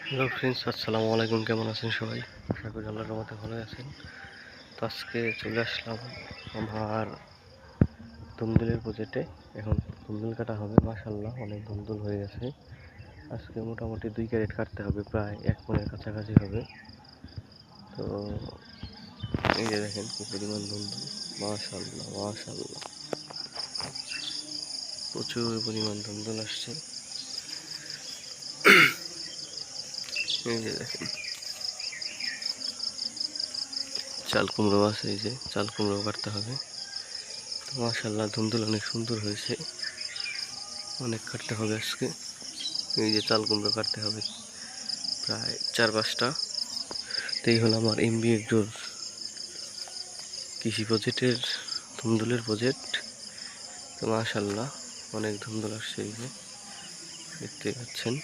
Hello friends, আসসালামু আলাইকুম। কেমন আছেন সবাই? আশা করি আল্লাহর রহমতে ভালো আছেন। তো আজকে চলে আসলাম আমার ধুমদুলের প্রজেক্টে। এখন ধুমদুল কাটা হবে। মাশাআল্লাহ, অনেক ধুমদুল হয়ে গেছে। আজকে মোটামুটি 2 ক্যারেট কাটতে হবে, প্রায় 1 মণের কাছাকাছি হবে। তো এই যে দেখেন কি পরিমাণ ধুমদুল। মাশাআল্লাহ মাশাআল্লাহ, প্রচুর পরিমাণ ধুমদুল আসছে। এই যে দেখেন চাল কুমড়ো আছে, এই যে চাল কুমড়ো কাটতে হবে। তো মাশাআল্লাহ, ধুমদুল অনেক সুন্দর হয়েছে। অনেক কাটতে হবে আজকে। এই যে চাল কুমড়ো কাটতে হবে প্রায় 4-5টা। তো এই হলো আমার MBA কৃষি প্রজেক্টের ধুমদুলের প্রজেক্ট। তো মাশাআল্লাহ, অনেক ধুমদুল আসছে, এই যে দেখতে পাচ্ছেন।